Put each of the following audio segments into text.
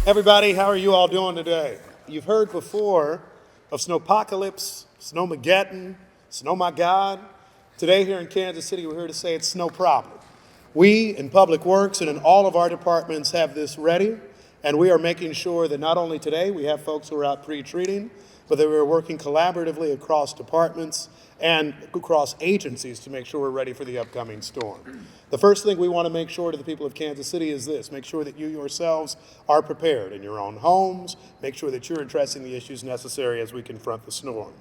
Everybody, how are you all doing today? You've heard before of snowpocalypse, snowmageddon, snow my God. Today here in Kansas City, we're here to say it's snow problem. We in Public Works and in all of our departments have this ready, and we are making sure that not only today we have folks who are out pre-treating, but that we're working collaboratively across departments and across agencies to make sure we're ready for the upcoming storm. The first thing we want to make sure to the people of Kansas City is this: make sure that you yourselves are prepared in your own homes, make sure that you're addressing the issues necessary as we confront the storm.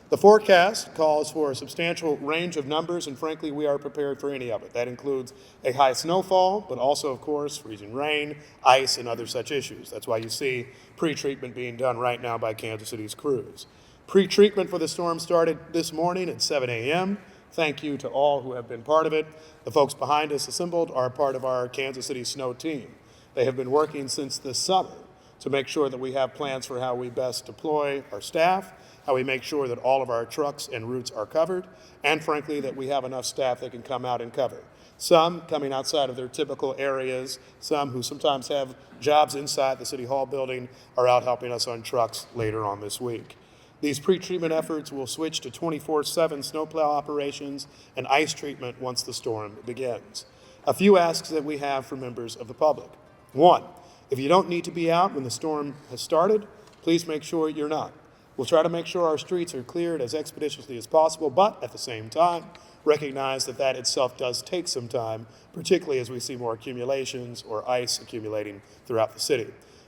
The forecast calls for a substantial range of numbers, and frankly, we are prepared for any of it. That includes a high snowfall, but also, of course, freezing rain, ice, and other such issues. That's why you see pre-treatment being done right now by Kansas City's crews. Pre-treatment for the storm started this morning at 7 a.m. Thank you to all who have been part of it. The folks behind us assembled are part of our Kansas City snow team. They have been working since this summer to make sure that we have plans for how we best deploy our staff, how we make sure that all of our trucks and routes are covered, and frankly, that we have enough staff that can come out and cover. Some coming outside of their typical areas, some who sometimes have jobs inside the City Hall building are out helping us on trucks later on this week. These pre-treatment efforts will switch to 24/7 snowplow operations and ice treatment once the storm begins. A few asks that we have for members of the public. One, if you don't need to be out when the storm has started, please make sure you're not. We'll try to make sure our streets are cleared as expeditiously as possible, but at the same time, recognize that that itself does take some time, particularly as we see more accumulations or ice accumulating throughout the city.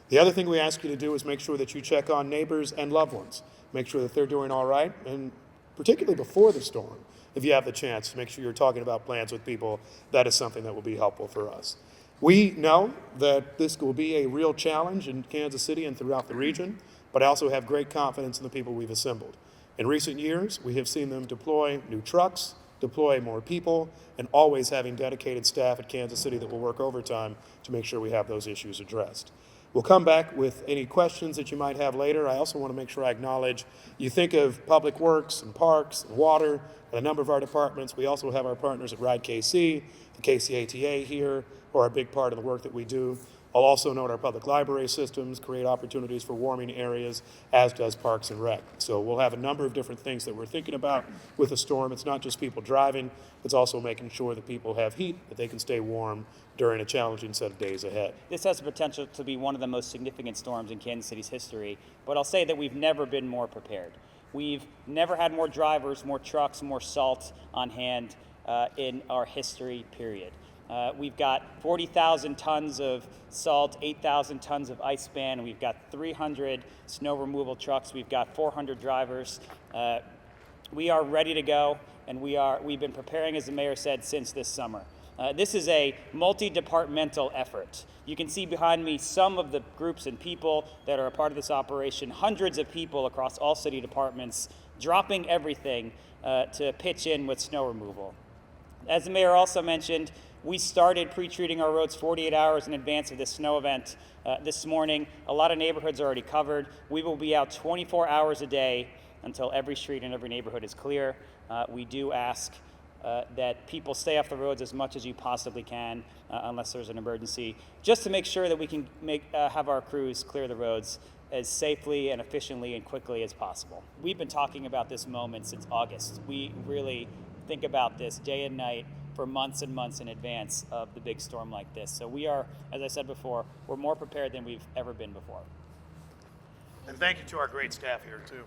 The other thing we ask you to do is make sure that you check on neighbors and loved ones. Make sure that they're doing all right, and particularly before the storm, if you have the chance, make sure you're talking about plans with people. That is something that will be helpful for us. We know that this will be a real challenge in Kansas City and throughout the region, but I also have great confidence in the people we've assembled. In recent years, we have seen them deploy new trucks, deploy more people, and always having dedicated staff at Kansas City that will work overtime to make sure we have those issues addressed. We'll come back with any questions that you might have later. I also want to make sure I acknowledge, you think of Public Works and Parks and Water and a number of our departments. We also have our partners at Ride KC, the KCATA here, who are a big part of the work that we do. I'll also note our public library systems create opportunities for warming areas, as does Parks and Rec. So we'll have a number of different things that we're thinking about with the storm. It's not just people driving, it's also making sure that people have heat, that they can stay warm during a challenging set of days ahead. This has the potential to be one of the most significant storms in Kansas City's history, but I'll say that we've never been more prepared. We've never had more drivers, more trucks, more salt on hand in our history, period. We've got 40,000 tons of salt, 8,000 tons of ice span, and we've got 300 snow removal trucks. We've got 400 drivers. We are ready to go, and we've been preparing, as the mayor said, since this summer. This is a multi-departmental effort. You can see behind me some of the groups and people that are a part of this operation, hundreds of people across all city departments, dropping everything to pitch in with snow removal. As the mayor also mentioned, we started pre-treating our roads 48 hours in advance of this snow event this morning. A lot of neighborhoods are already covered. We will be out 24 hours a day until every street and every neighborhood is clear. We do ask that people stay off the roads as much as you possibly can, unless there's an emergency, just to make sure that we can have our crews clear the roads as safely and efficiently and quickly as possible. We've been talking about this moment since August. We really think about this day and night for months and months in advance of the big storm like this. So we are, as I said before, we're more prepared than we've ever been before. And thank you to our great staff here, too.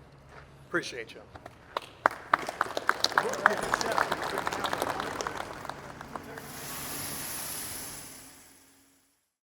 Appreciate you.